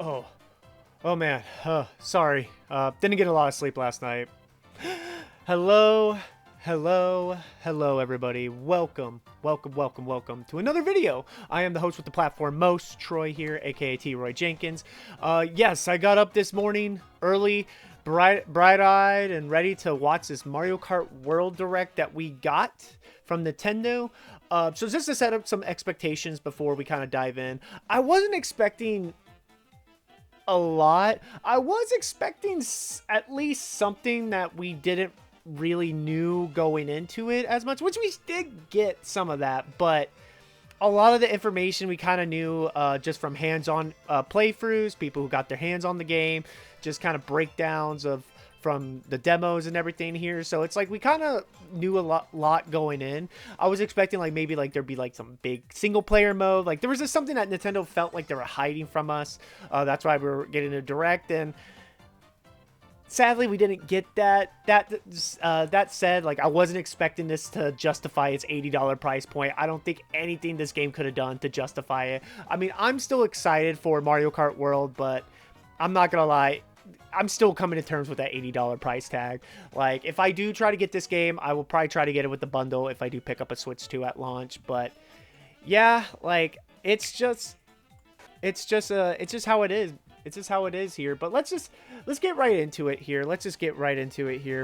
Oh, oh man. Sorry. Didn't get a lot of sleep last night. Hello, hello, everybody. Welcome to another video. I am the host with the platform most, Troy here, aka T. Roy Jenkins. Yes, I got up this morning early, bright-eyed, and ready to watch this Mario Kart World Direct that we got from Nintendo. So just to set up some expectations before we kind of dive in, I wasn't expecting a lot. I was expecting at least something that we didn't really knew going into it as much, which we did get some of that, but a lot of the information we kind of knew just from hands-on playthroughs, people who got their hands on the game, just kind of breakdowns of from the demos and everything here. So it's like we kind of knew a lot going in. I was expecting like maybe like there'd be like some big single player mode. Like there was just something that Nintendo felt like they were hiding from us. That's why we were getting a direct, and sadly we didn't get that. That said, like I wasn't expecting this to justify its $80 price point. I don't think anything this game could have done to justify it. I mean, I'm still excited for Mario Kart World, but I'm not gonna lie, I'm still coming to terms with that $80 price tag. Like, if I do try to get this game, I will probably try to get it with the bundle if I do pick up a Switch 2 at launch. But yeah, like it's just how it is. It's just how it is here. But let's get right into it here.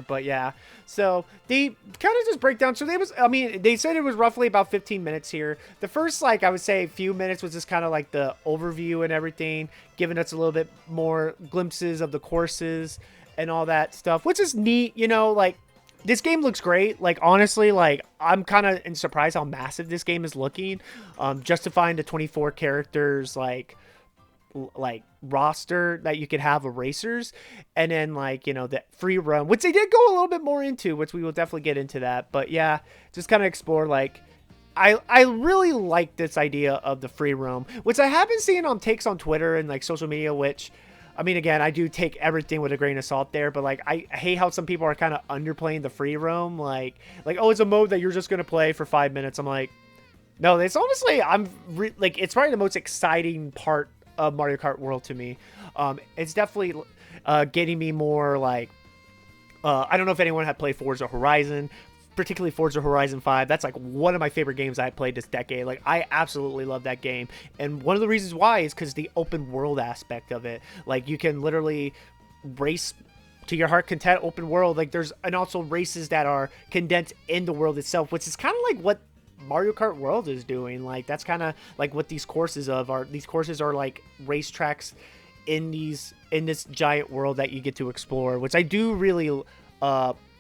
But yeah, so they kind of just break down. So they said it was roughly about 15 minutes here. The first, like, I would say a few minutes was just kind of like the overview and everything, giving us a little bit more glimpses of the courses and all that stuff, which is neat. You know, like this game looks great. Like, honestly, like I'm kind of surprised how massive this game is looking. Justifying the 24 characters, like roster that you could have of racers, and then like, you know, the free roam, which they did go a little bit more into, which we will definitely get into that. But yeah, just kind of explore. Like I really like this idea of the free roam, which I have been seeing on takes on Twitter and like social media, which I mean, again, I do take everything with a grain of salt there, but like I hate how some people are kind of underplaying the free roam, like oh, it's a mode that you're just gonna play for 5 minutes. I'm like, no, it's honestly, like it's probably the most exciting part of Mario Kart World to me. It's definitely getting me more like, I don't know if anyone had played Forza Horizon, particularly Forza Horizon 5. That's like one of my favorite games I played this decade. Like I absolutely love that game. And one of the reasons why is because the open world aspect of it. Like you can literally race to your heart content open world. Like there's, and also races that are condensed in the world itself, which is kind of like what Mario Kart World is doing. Like that's kind of like what these courses are. These courses are like racetracks in this giant world that you get to explore, which I do really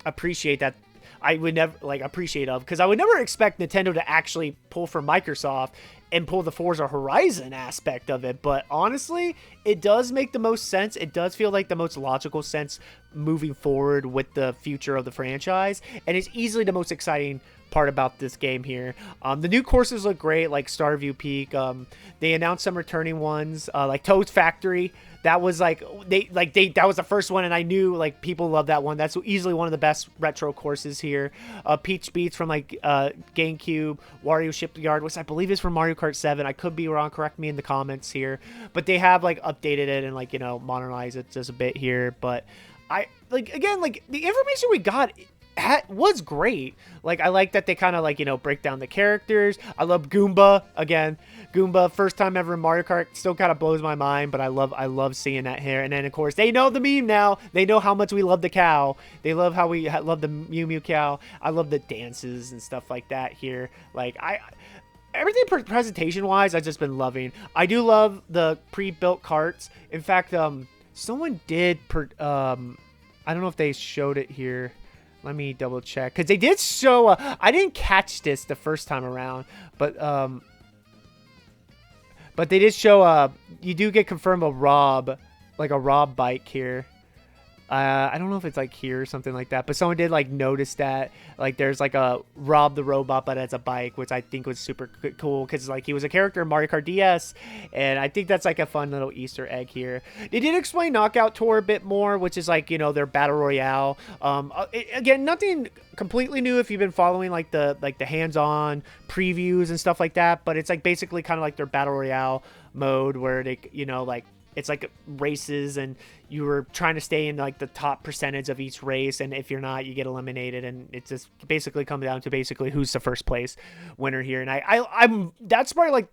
appreciate. That I would never appreciate of, because I would never expect Nintendo to actually pull from Microsoft and pull the Forza Horizon aspect of it. But honestly, it does make the most sense. It does feel like the most logical sense moving forward with the future of the franchise, and it's easily the most exciting part about this game here. The new courses look great, like Starview Peak. They announced some returning ones, like Toad's Factory. That was like that was the first one, and I knew like people love that one. That's easily one of the best retro courses here. Peach Beats from like GameCube, Wario Shipyard, which I believe is from Mario Kart 7. I could be wrong. Correct me in the comments here. But they have like updated it and like, you know, modernized it just a bit here. But I like, again, like the information we got was great. Like I like that they kind of like, you know, break down the characters. I love Goomba. Again, Goomba, first time ever in Mario Kart, still kind of blows my mind, but I love seeing that here. And then of course they know the meme now. They know how much we love the cow. They love how we love the Mew Mew cow. I love the dances and stuff like that here. Like everything presentation wise, I've just been loving. I do love the pre-built carts. In fact, someone did I don't know if they showed it here. Let me double check, because they did show I didn't catch this the first time around, but they did show you do get confirmed a Rob bike here. I don't know if it's like here or something like that, but someone did like notice that like there's like a Rob the robot, but as a bike, which I think was super cool, because like he was a character in Mario Kart DS, and I think that's like a fun little Easter egg here. They did explain Knockout Tour a bit more, which is like, you know, their battle royale. Again, nothing completely new if you've been following like the hands-on previews and stuff like that, but it's like basically kind of like their battle royale mode where they, you know, like it's like races, and you were trying to stay in like the top percentage of each race, and if you're not, you get eliminated, and it just basically comes down to basically who's the first place winner here. And I'm that's probably like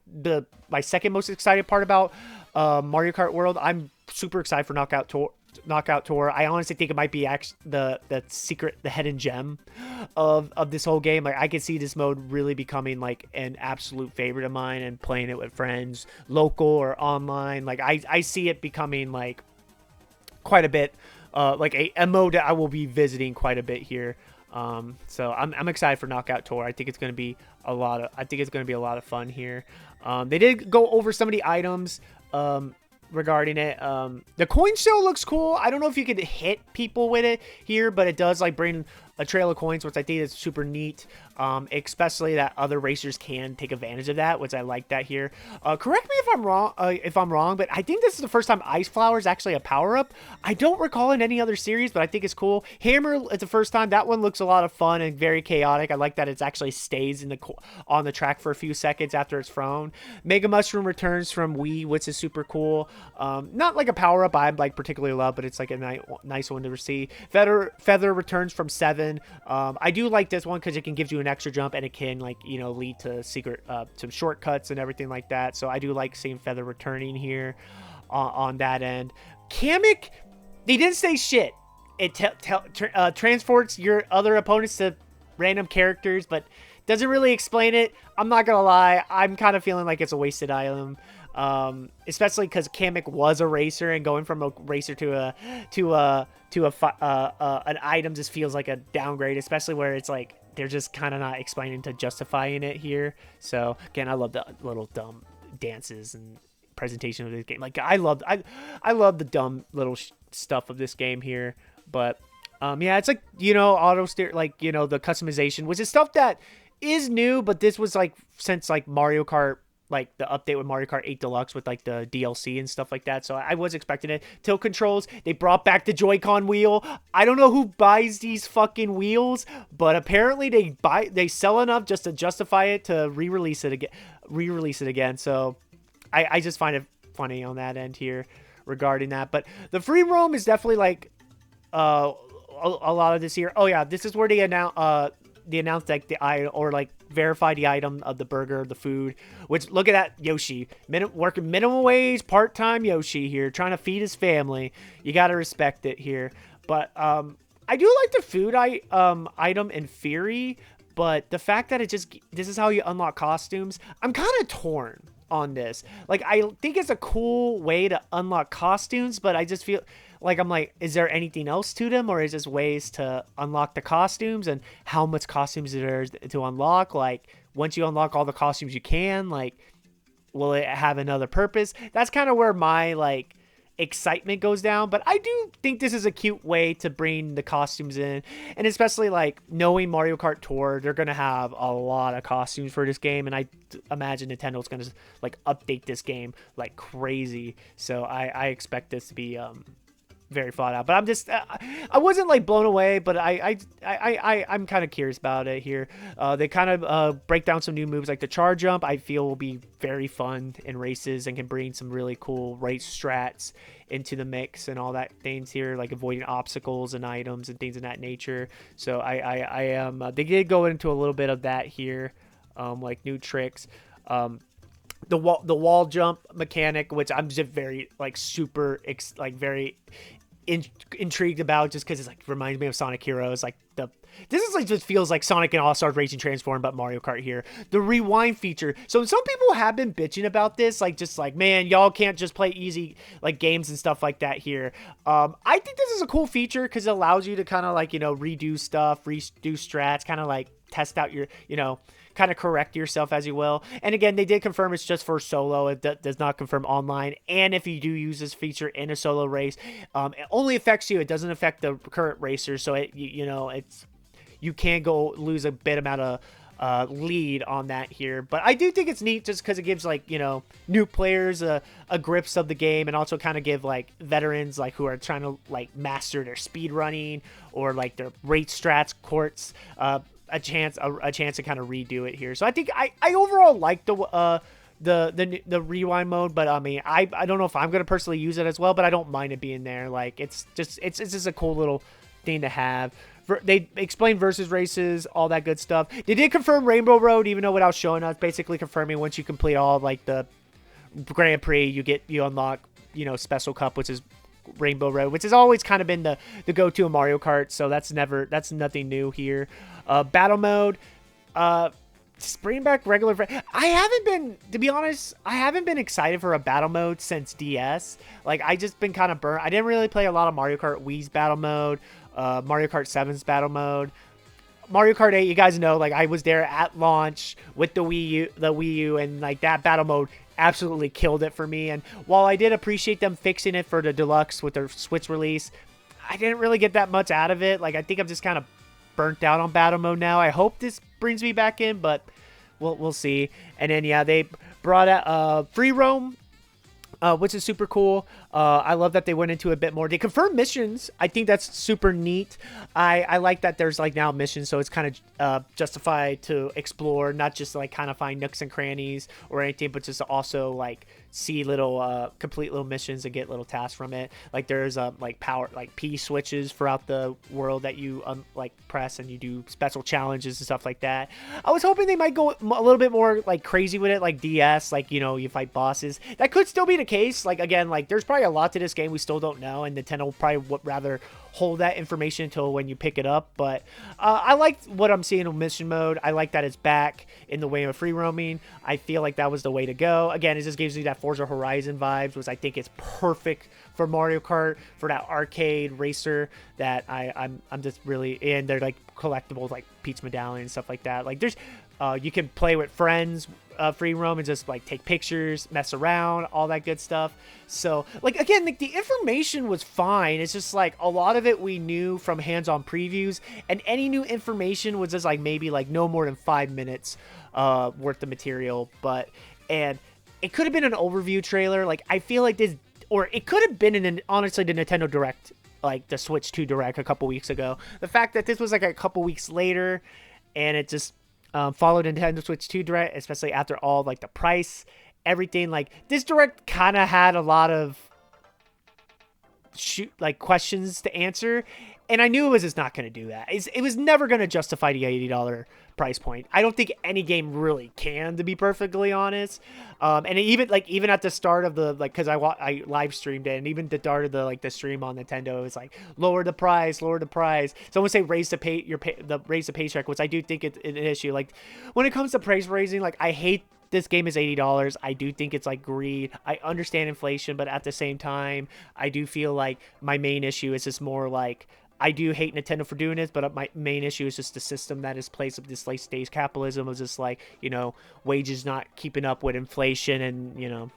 my second most excited part about Mario Kart World. I'm super excited for Knockout Tour. I honestly think it might be actually the hidden gem of this whole game. Like, I could see this mode really becoming like an absolute favorite of mine, and playing it with friends, local or online. Like, I see it becoming like quite a bit, like a mode that I will be visiting quite a bit here. So I'm excited for Knockout Tour. I think it's going to be a lot of fun here. They did go over some of the items regarding it. The coin show looks cool. I don't know if you could hit people with it here, but it does like bring a trail of coins, which I think is super neat. Especially that other racers can take advantage of that, which I like that here. Correct me if I'm wrong, but I think this is the first time Ice Flower is actually a power-up. I don't recall in any other series, but I think it's cool. Hammer, it's the first time. That one looks a lot of fun and very chaotic. I like that it actually stays on the track for a few seconds after it's thrown. Mega Mushroom returns from Wii, which is super cool. Not like a power-up I like particularly love, but it's like a nice one to see. Feather returns from 7. I do like this one because it can give you an extra jump, and it can like, you know, lead to some shortcuts and everything like that. So I do like seeing Feather returning here on that end. Kamek, they didn't say shit. It transports your other opponents to random characters, but doesn't really explain it. I'm not gonna lie, I'm kind of feeling like it's a wasted item. Especially because Kamek was a racer, and going from a racer to an item just feels like a downgrade, especially where it's like they're just kind of not explaining to justifying it here. So again, I love the little dumb dances and presentation of this game. Like, I love the dumb little stuff of this game here. But yeah, it's like, you know, auto steer, like, you know, the customization, which is stuff that is new, but this was like since like Mario Kart, like the update with Mario Kart 8 Deluxe with like the DLC and stuff like that. So I was expecting it. Tilt controls, they brought back the Joy-Con wheel. I don't know who buys these fucking wheels, but apparently they sell enough just to justify it to re-release it again. So I just find it funny on that end here regarding that. But the free roam is definitely like a lot of this here. Oh yeah, this is where they announced like the item, or like verify the item of the burger, the food, which look at that Yoshi, working minimum wage, part-time Yoshi here, trying to feed his family. You got to respect it here. But I do like the food item in theory, but the fact that this is how you unlock costumes, I'm kind of torn on this. Like, I think it's a cool way to unlock costumes, but I just feel like, I'm like, is there anything else to them, or is this ways to unlock the costumes, and how much costumes there is to unlock? Like, once you unlock all the costumes you can, like, will it have another purpose? That's kind of where my like excitement goes down. But I do think this is a cute way to bring the costumes in, and especially like knowing Mario Kart Tour, they're gonna have a lot of costumes for this game, and I imagine Nintendo's gonna like update this game like crazy. So I expect this to be very thought out. But I'm just I wasn't like blown away, but I'm kind of curious about it here. They kind of break down some new moves, like the charge jump. I feel will be very fun in races and can bring some really cool race strats into the mix and all that things here, like avoiding obstacles and items and things of that nature. So I am they did go into a little bit of that here, like new tricks. The wall jump mechanic, which I'm just very like super very intrigued about, just because it's like reminds me of Sonic Heroes. Like this is like just feels like Sonic and All Stars Racing Transform, but Mario Kart here. The rewind feature. So some people have been bitching about this, like just like, man, y'all can't just play easy like games and stuff like that here. I think this is a cool feature because it allows you to kind of like, you know, redo stuff, redo strats, kind of like test out your, you know, kind of correct yourself as you will. And again, they did confirm it's just for solo. It does not confirm online. And if you do use this feature in a solo race, it only affects you. It doesn't affect the current racers. So you can go lose a bit amount of lead on that here. But I do think it's neat just because it gives like, you know, new players a grips of the game, and also kind of give like veterans like who are trying to like master their speed running or like their race strats, courts, a chance to kind of redo it here. So I think I overall like the rewind mode, but I mean, I don't know if I'm gonna personally use it as well, but I don't mind it being there. Like it's just a cool little thing to have. They explained versus races, all that good stuff. They did confirm Rainbow Road, even though without showing us, basically confirming once you complete all like the Grand Prix, you unlock Special Cup, which is Rainbow Road, which has always kind of been the go-to in Mario Kart. So that's nothing new here. Battle mode. Just bring back regular. I haven't been, to be honest, I haven't been excited for a battle mode since DS. Like, I just been kind of burnt. I didn't really play a lot of Mario Kart Wii's battle mode, Mario Kart 7's battle mode. Mario Kart 8, you guys know, like, I was there at launch with the Wii U, and like that battle mode absolutely killed it for me. And while I did appreciate them fixing it for the deluxe with their Switch release, I didn't really get that much out of it. Like, I think I'm just kind of burnt out on battle mode now. I hope this brings me back in, but we'll see. And then yeah, they brought out free roam, which is super cool. I love that they went into a bit more. They confirmed missions. I think that's super neat. I like that there's like now missions, so it's kind of justified to explore, not just like kind of find nooks and crannies or anything, but just also like see little complete little missions and get little tasks from it. Like there's like power, like P switches throughout the world that you like press, and you do special challenges and stuff like that. I was hoping they might go a little bit more like crazy with it, like DS, like you fight bosses. That could still be the case. Like again, like there's probably a lot to this game we still don't know, and Nintendo will probably would rather hold that information until when you pick it up. But I like what I'm seeing in mission mode. I like that it's back in the way of free roaming. I feel like that was the way to go. Again, it just gives you that Forza Horizon vibes, which I think is perfect for Mario Kart, for that arcade racer that I'm just really, and they're like collectibles like Peach Medallion and stuff like that. Like there's you can play with friends, free roam, and just like take pictures, mess around, all that good stuff. So like again, like the information was fine. It's just like a lot of it we knew from hands-on previews, and any new information was just like maybe like no more than 5 minutes worth of material. And it could have been an overview trailer. Like I feel like this, or it could have been honestly the Nintendo Direct, like the Switch 2 Direct a couple weeks ago. The fact that this was like a couple weeks later, and it just followed Nintendo Switch 2 Direct, especially after all like the price, everything. Like this Direct kind of had a lot of questions to answer, and I knew it was just not going to do that. It was never going to justify the $80 price point. I don't think any game really can, to be perfectly honest. And even at the start of the because I live streamed it, and even the start of the stream on Nintendo, it was like lower the price. Someone say raise the paycheck, which I do think it's an issue. Like when it comes to price raising, like I hate this game is $80. I do think it's like greed. I understand inflation, but at the same time, I do feel like my main issue is just more like I do hate Nintendo for doing this, but my main issue is just the system that is placed of this late stage capitalism of just like, wages not keeping up with inflation, and,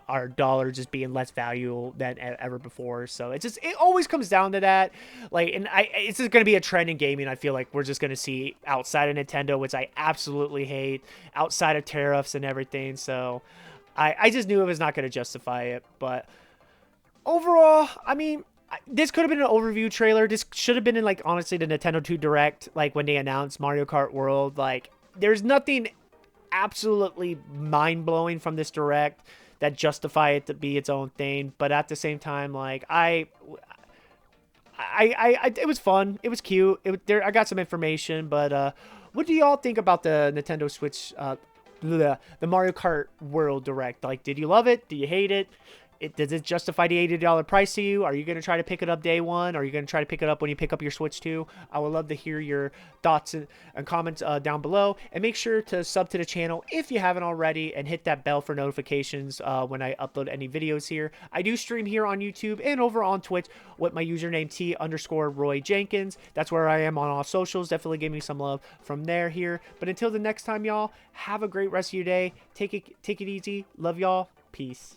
our dollar just being less valuable than ever before. So it always comes down to that. Like, and it's just going to be a trend in gaming. I feel like we're just going to see outside of Nintendo, which I absolutely hate, outside of tariffs and everything. So I just knew it was not going to justify it. But overall, I mean, this could have been an overview trailer. This should have been in, like, honestly, the Nintendo 2 Direct, like, when they announced Mario Kart World. Like, there's nothing absolutely mind-blowing from this Direct that justify it to be its own thing. But at the same time, like, it was fun. It was cute. I got some information. But what do y'all think about the Nintendo Switch, the Mario Kart World Direct? Like, did you love it? Do you hate it? Does it justify the $80 price to you? Are you going to try to pick it up day one? Are you going to try to pick it up when you pick up your Switch 2? I would love to hear your thoughts and comments down below. And make sure to sub to the channel if you haven't already, and hit that bell for notifications when I upload any videos here. I do stream here on YouTube and over on Twitch with my username T_Roy Jenkins. That's where I am on all socials. Definitely give me some love from here. But until the next time, y'all, have a great rest of your day. Take it easy. Love y'all. Peace.